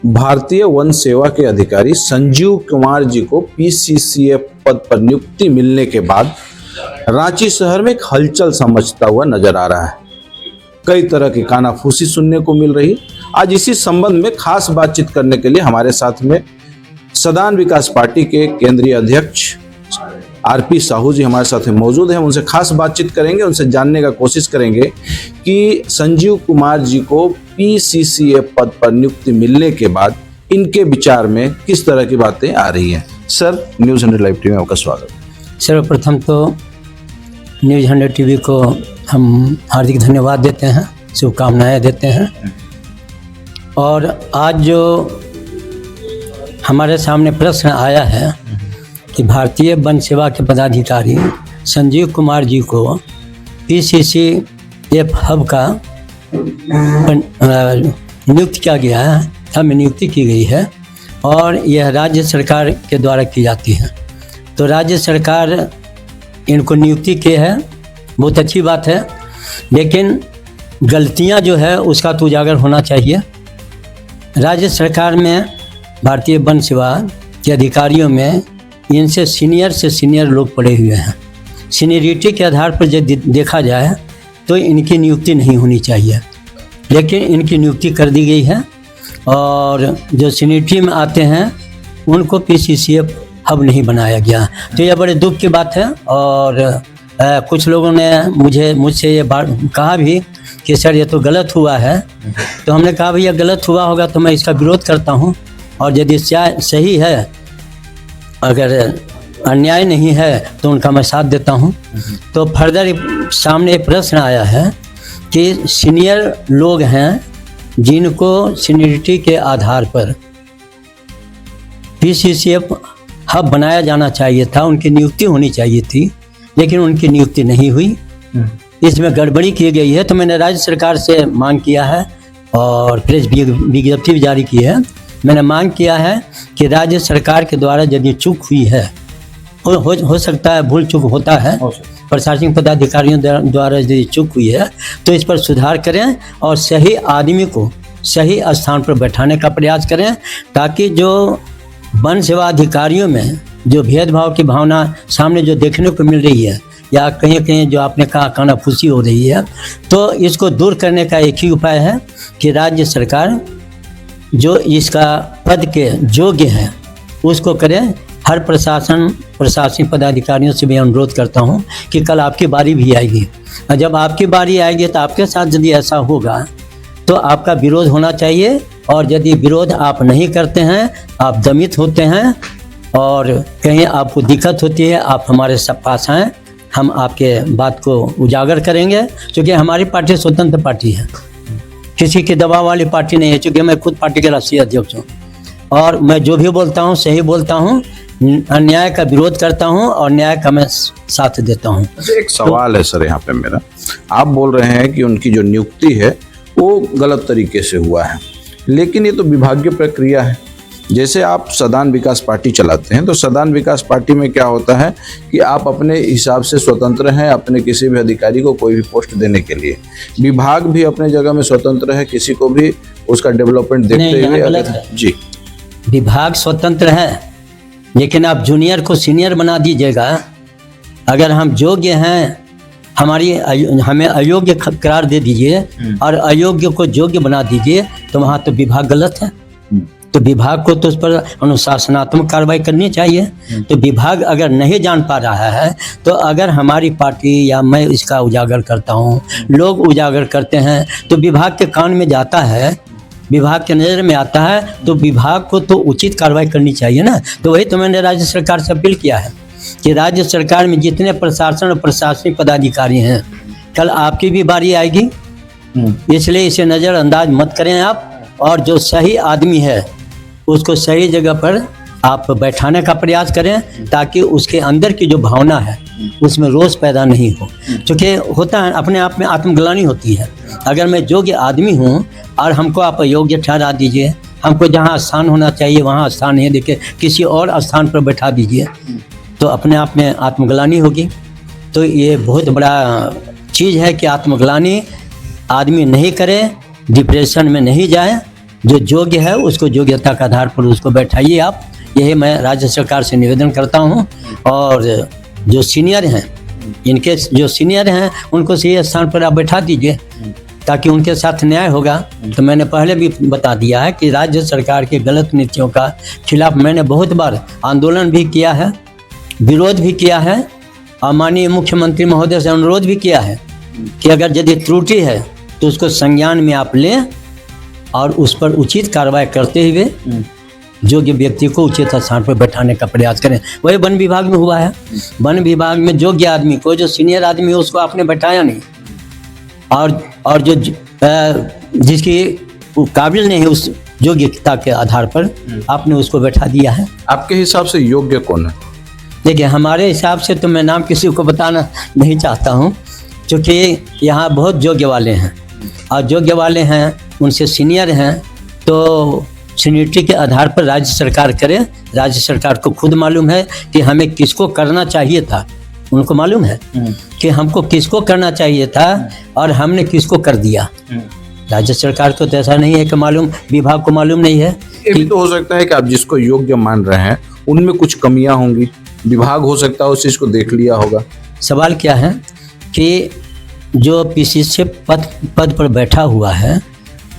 भारतीय वन सेवा के अधिकारी संजीव कुमार जी को पीसीसीएफ पद पर नियुक्ति मिलने के बाद रांची शहर में एक हलचल सा मचता हुआ नजर आ रहा है। कई तरह की कानाफूसी सुनने को मिल रही। आज इसी संबंध में खास बातचीत करने के लिए हमारे साथ में सदान विकास पार्टी के केंद्रीय अध्यक्ष आरपी साहू जी हमारे साथ मौजूद हैं। उनसे खास बातचीत करेंगे, उनसे जानने का कोशिश करेंगे कि संजीव कुमार जी को पीसीसीएफ पद पर नियुक्ति मिलने के बाद इनके विचार में किस तरह की बातें आ रही हैं। सर, न्यूज़ 100 लाइव टीवी में आपका स्वागत। सर्वप्रथम तो न्यूज़ 100 टीवी को हम हार्दिक धन्यवाद देते हैं, शुभकामनाएं देते हैं। और आज जो हमारे सामने प्रश्न आया है कि भारतीय वन सेवा के पदाधिकारी संजीव कुमार जी को पीसीसीएफ हब का नियुक्त किया गया है, हमें नियुक्ति की गई है और यह राज्य सरकार के द्वारा की जाती है। तो राज्य सरकार इनको नियुक्ति की है, बहुत अच्छी बात है, लेकिन गलतियां जो है उसका तो उजागर होना चाहिए। राज्य सरकार में भारतीय वन सेवा के अधिकारियों में इनसे सीनियर लोग पड़े हुए हैं। सीनियरिटी के आधार पर जब देखा जाए तो इनकी नियुक्ति नहीं होनी चाहिए, लेकिन इनकी नियुक्ति कर दी गई है और जो सीनियरिटी में आते हैं उनको पीसीसीएफ हब नहीं बनाया गया। तो यह बड़े दुख की बात है। और कुछ लोगों ने मुझसे ये बात कहा भी कि सर ये तो गलत हुआ है। तो हमने कहा भैया गलत हुआ होगा तो मैं इसका विरोध करता हूँ, और यदि सही है, अगर अन्याय नहीं है तो उनका मैं साथ देता हूं। तो फर्दर सामने एक प्रश्न आया है कि सीनियर लोग हैं जिनको सीनियरिटी के आधार पर पीसीसीएफ हब बनाया जाना चाहिए था, उनकी नियुक्ति होनी चाहिए थी, लेकिन उनकी नियुक्ति नहीं हुई। इसमें गड़बड़ी की गई है। तो मैंने राज्य सरकार से मांग किया है और प्रेस विज्ञप्ति भी जारी की है। मैंने मांग किया है कि राज्य सरकार के द्वारा यदि चूक हुई है, हो सकता है भूल चूक होता है, प्रशासनिक पदाधिकारियों द्वारा यदि चूक हुई है तो इस पर सुधार करें और सही आदमी को सही स्थान पर बैठाने का प्रयास करें, ताकि जो वन सेवा अधिकारियों में जो भेदभाव की भावना सामने जो देखने को मिल रही है या कहीं कहीं जो आपने कहा कानाफूसी हो रही है, तो इसको दूर करने का एक ही उपाय है कि राज्य सरकार जो इसका पद के योग्य हैं उसको करें। हर प्रशासनिक पदाधिकारियों से भी अनुरोध करता हूं कि कल आपकी बारी भी आएगी, और जब आपकी बारी आएगी तो आपके साथ यदि ऐसा होगा तो आपका विरोध होना चाहिए। और यदि विरोध आप नहीं करते हैं, आप दमित होते हैं और कहीं आपको दिक्कत होती है, आप हमारे सब पास आएँ, हम आपके बात को उजागर करेंगे। क्योंकि हमारी पार्टी स्वतंत्र पार्टी है, किसी के दबाव वाली पार्टी नहीं है। चूँकि मैं खुद पार्टी के राष्ट्रीय अध्यक्ष हूँ और मैं जो भी बोलता हूँ सही बोलता हूँ, अन्याय का विरोध करता हूँ और न्याय का मैं साथ देता हूँ। एक सवाल है सर यहाँ पे मेरा, आप बोल रहे हैं कि उनकी जो नियुक्ति है वो गलत तरीके से हुआ है, लेकिन ये तो विभागीय प्रक्रिया है। जैसे आप सदान विकास पार्टी चलाते हैं तो सदान विकास पार्टी में क्या होता है कि आप अपने हिसाब से स्वतंत्र हैं अपने किसी भी अधिकारी को कोई भी पोस्ट देने के लिए। विभाग भी अपने जगह में स्वतंत्र है, किसी को भी उसका डेवलपमेंट देखते हुए। जी, विभाग स्वतंत्र है, लेकिन आप जूनियर को सीनियर बना दीजिएगा। अगर हम योग्य हैं, हमें अयोग्य करार दे दीजिए और अयोग्य को योग्य बना दीजिए, तो वहाँ तो विभाग गलत है। तो विभाग को तो उस पर अनुशासनात्मक कार्रवाई करनी चाहिए। तो विभाग अगर नहीं जान पा रहा है, तो अगर हमारी पार्टी या मैं इसका उजागर करता हूँ, लोग उजागर करते हैं, तो विभाग के कान में जाता है, विभाग के नज़र में आता है, तो विभाग को तो उचित कार्रवाई करनी चाहिए ना। तो वही तो मैंने राज्य सरकार से अपील किया है कि राज्य सरकार में जितने प्रशासन और प्रशासनिक पदाधिकारी हैं, कल आपकी भी बारी आएगी, इसलिए इसे नज़रअंदाज मत करें आप। और जो सही आदमी है उसको सही जगह पर आप बैठाने का प्रयास करें, ताकि उसके अंदर की जो भावना है उसमें रोष पैदा नहीं हो। क्योंकि होता है, अपने आप में आत्मग्लानि होती है। अगर मैं योग्य आदमी हूँ और हमको आप अयोग्य ठहरा दीजिए, हमको जहाँ स्थान होना चाहिए वहाँ स्थान नहीं देके किसी और स्थान पर बैठा दीजिए, तो अपने आप में आत्मग्लानि होगी। तो ये बहुत बड़ा चीज़ है कि आत्मग्लानि आदमी नहीं करे, डिप्रेशन में नहीं जाए जो योग्य है उसको योग्यता के आधार पर उसको बैठाइए आप, यही मैं राज्य सरकार से निवेदन करता हूँ। और जो सीनियर हैं, इनके जो सीनियर हैं उनको सही स्थान पर आप बैठा दीजिए ताकि उनके साथ न्याय होगा। तो मैंने पहले भी बता दिया है कि राज्य सरकार के गलत नीतियों का खिलाफ मैंने बहुत बार आंदोलन भी किया है, विरोध भी किया है और माननीय मुख्यमंत्री महोदय से अनुरोध भी किया है कि अगर यदि त्रुटि है तो उसको संज्ञान में आप लें और उस पर उचित कार्रवाई करते हुए योग्य व्यक्ति को उचित स्थान पर बैठाने का प्रयास करें। वही वन विभाग में हुआ है। वन विभाग में योग्य आदमी को, जो सीनियर आदमी है उसको आपने बैठाया नहीं, और जो जिसकी काबिल नहीं है उस योग्यता के आधार पर आपने उसको बैठा दिया है। आपके हिसाब से योग्य कौन है? देखिए, हमारे हिसाब से तो मैं नाम किसी को बताना नहीं चाहता हूँ, क्योंकि यहाँ बहुत योग्य वाले हैं और योग्य वाले हैं उनसे सीनियर हैं, तो सीनियरिटी के आधार पर राज्य सरकार करे। राज्य सरकार को खुद मालूम है कि हमें किसको करना चाहिए था, उनको मालूम है कि हमको किसको करना चाहिए था और हमने किसको कर दिया। राज्य सरकार को तो ऐसा नहीं है कि मालूम, विभाग को मालूम नहीं है। ये भी तो हो सकता है कि आप जिसको योग्य मान रहे हैं उनमें कुछ कमियां होंगी, विभाग हो सकता है उस चीज को देख लिया होगा। सवाल क्या है कि जो पीसीसी पद पर बैठा हुआ है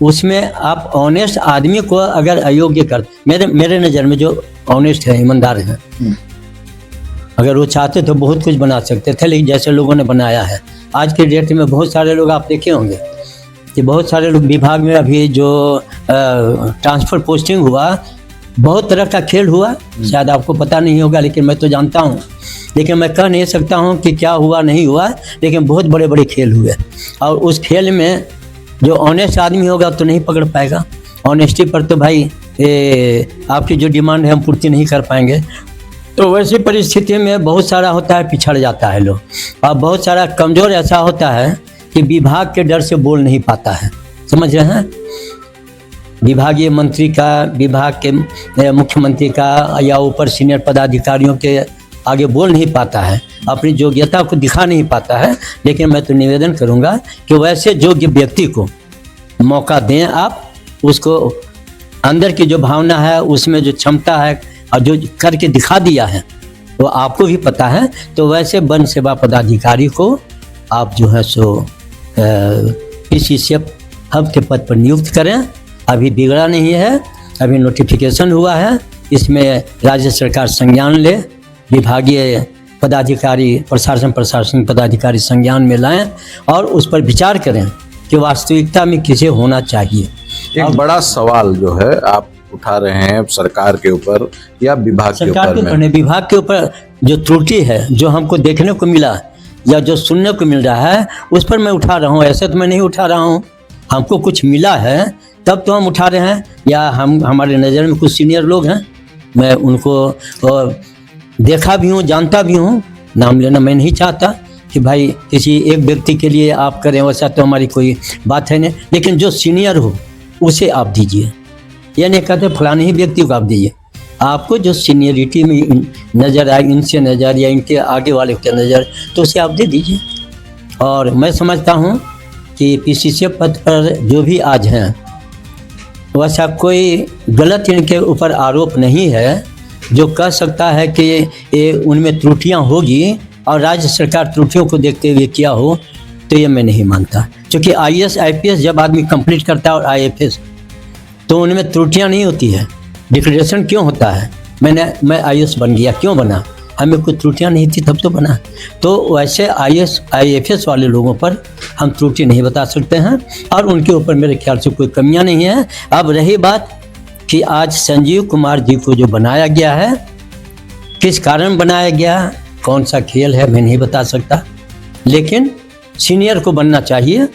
उसमें आप ऑनेस्ट आदमी को अगर अयोग्य कर, मेरे नज़र में जो ऑनेस्ट है, ईमानदार है, अगर वो चाहते तो बहुत कुछ बना सकते थे, लेकिन जैसे लोगों ने बनाया है आज के डेट में, बहुत सारे लोग आप देखे होंगे कि बहुत सारे लोग विभाग में अभी जो ट्रांसफ़र पोस्टिंग हुआ, बहुत तरह का खेल हुआ, शायद आपको पता नहीं होगा लेकिन मैं तो जानता हूँ। लेकिन मैं कह नहीं सकता हूँ कि क्या हुआ नहीं हुआ, लेकिन बहुत बड़े बड़े खेल हुए और उस खेल में जो ऑनेस्ट आदमी होगा तो नहीं पकड़ पाएगा। ऑनेस्टी पर तो भाई आपकी जो डिमांड है हम पूर्ति नहीं कर पाएंगे। तो वैसी परिस्थिति में बहुत सारा होता है पिछड़ जाता है लोग, और बहुत सारा कमज़ोर ऐसा होता है कि विभाग के डर से बोल नहीं पाता है। समझ रहे हैं? विभागीय मंत्री का, विभाग के मुख्यमंत्री का या ऊपर सीनियर पदाधिकारियों के आगे बोल नहीं पाता है, अपनी योग्यता को दिखा नहीं पाता है। लेकिन मैं तो निवेदन करूंगा कि वैसे योग्य व्यक्ति को मौका दें आप, उसको अंदर की जो भावना है, उसमें जो क्षमता है और जो करके दिखा दिया है वो आपको भी पता है, तो वैसे वन सेवा पदाधिकारी को आप जो है सो पीसीसीएफ हब के पद पर नियुक्त करें। अभी बिगड़ा नहीं है, अभी नोटिफिकेशन हुआ है, इसमें राज्य सरकार संज्ञान ले, विभागीय पदाधिकारी, प्रशासन पदाधिकारी संज्ञान में लाएं और उस पर विचार करें कि वास्तविकता में किसे होना चाहिए। एक बड़ा सवाल जो है आप उठा रहे हैं सरकार के ऊपर या विभाग के सरकार के ऊपर ऊपर नहीं, विभाग के ऊपर जो त्रुटि है, जो हमको देखने को मिला या जो सुनने को मिल रहा है, उस पर मैं उठा रहा हूँ। ऐसे तो मैं नहीं उठा रहा हूँ, हमको कुछ मिला है तब तो हम उठा रहे हैं, या हमारे नज़र में कुछ सीनियर लोग हैं, मैं उनको देखा भी हूँ, जानता भी हूँ, नाम लेना मैं नहीं चाहता कि भाई किसी एक व्यक्ति के लिए आप करें, वैसा तो हमारी कोई बात है नहीं। लेकिन जो सीनियर हो उसे आप दीजिए, यह नहीं कहते फलाने ही व्यक्ति को आप दीजिए। आपको जो सीनियरिटी में नज़र आए, इनसे नज़र या इनके आगे वाले के नज़र, तो उसे आप दे दीजिए। और मैं समझता हूँ कि पीसीसीएफ पद पर जो भी आज हैं, वैसा कोई गलत इनके ऊपर आरोप नहीं है जो कह सकता है कि ये उनमें त्रुटियां होगी और राज्य सरकार त्रुटियों को देखते हुए किया हो, तो ये मैं नहीं मानता। क्योंकि आईएएस आईपीएस जब आदमी कंप्लीट करता है और आईएफएस, तो उनमें त्रुटियां नहीं होती है। डिक्लेरेशन क्यों होता है, मैं आईएएस बन गया, क्यों बना, हमें कोई त्रुटियां नहीं थी तब तो बना। तो वैसे आईएएस आईएफएस वाले लोगों पर हम त्रुटि नहीं बता सकते हैं और उनके ऊपर मेरे ख्याल से कोई कमियां नहीं है। अब रही बात कि आज संजीव कुमार जी को जो बनाया गया है, किस कारण बनाया गया, कौन सा खेल है, मैं नहीं बता सकता, लेकिन सीनियर को बनना चाहिए।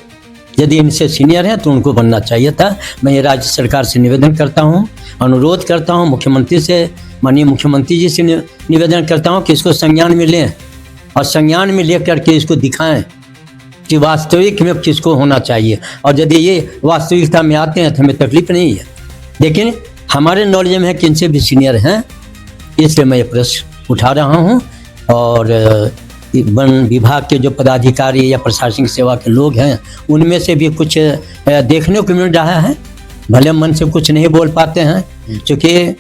यदि इनसे सीनियर हैं तो उनको बनना चाहिए था। मैं ये राज्य सरकार से निवेदन करता हूँ, अनुरोध करता हूँ, मुख्यमंत्री से, माननीय मुख्यमंत्री जी से निवेदन करता हूँ कि इसको संज्ञान में लें और संज्ञान में ले करके इसको दिखाएं कि वास्तविक में किसको होना चाहिए। और यदि ये वास्तविकता में आते हैं तो हमें तकलीफ नहीं है, लेकिन हमारे नॉलेज में है कि इनसे भी सीनियर हैं, इसलिए मैं ये प्रश्न उठा रहा हूँ। और वन विभाग के जो पदाधिकारी या प्रशासनिक सेवा के लोग हैं, उनमें से भी कुछ देखने को मिल रहा है भले मन से कुछ नहीं बोल पाते हैं, क्योंकि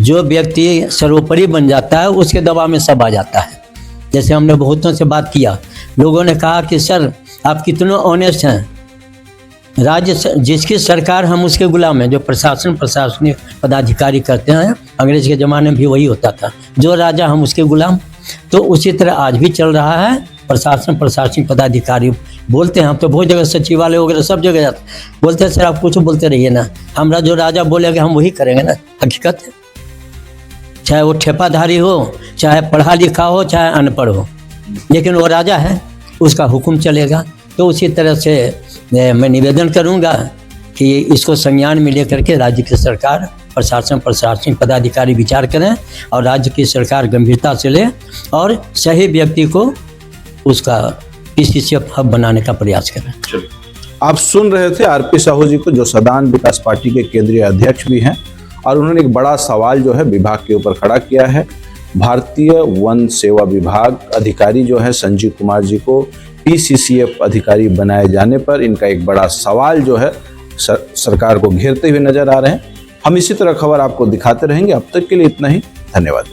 जो व्यक्ति सर्वोपरि बन जाता है उसके दबाव में सब आ जाता है। जैसे हमने बहुतों से बात किया, लोगों ने कहा कि सर आप कितने ऑनेस्ट हैं, जिसकी सरकार हम उसके गुलाम हैं। जो प्रशासनिक पदाधिकारी करते हैं, अंग्रेज के ज़माने में भी वही होता था, जो राजा हम उसके गुलाम। तो उसी तरह आज भी चल रहा है। प्रशासनिक पदाधिकारी बोलते हैं, हम तो बहुत जगह सचिवालय वगैरह सब जगह जाते बोलते हैं सर आप कुछ बोलते रहिए ना, हमारा जो राजा बोलेगा हम वही करेंगे ना। हकीकत है, चाहे वो ठेपाधारी हो, चाहे पढ़ा लिखा हो, चाहे अनपढ़ हो, लेकिन वो राजा है, उसका हुक्म चलेगा। तो उसी तरह से मैं निवेदन करूंगा कि इसको संज्ञान में लेकर के राज्य की सरकार, प्रशासनिक पदाधिकारी विचार करें और राज्य की सरकार गंभीरता से ले और सही व्यक्ति को उसका पीसीसीएफ हब बनाने का प्रयास करें। आप सुन रहे थे आरपी साहू जी को, जो सदान विकास पार्टी के केंद्रीय अध्यक्ष भी हैं, और उन्होंने एक बड़ा सवाल जो है विभाग के ऊपर खड़ा किया है। भारतीय वन सेवा विभाग अधिकारी जो है संजीव कुमार जी को पीसीसीएफ अधिकारी बनाए जाने पर इनका एक बड़ा सवाल जो है सरकार को घेरते हुए नजर आ रहे हैं। हम इसी तरह खबर आपको दिखाते रहेंगे। अब तक के लिए इतना ही, धन्यवाद।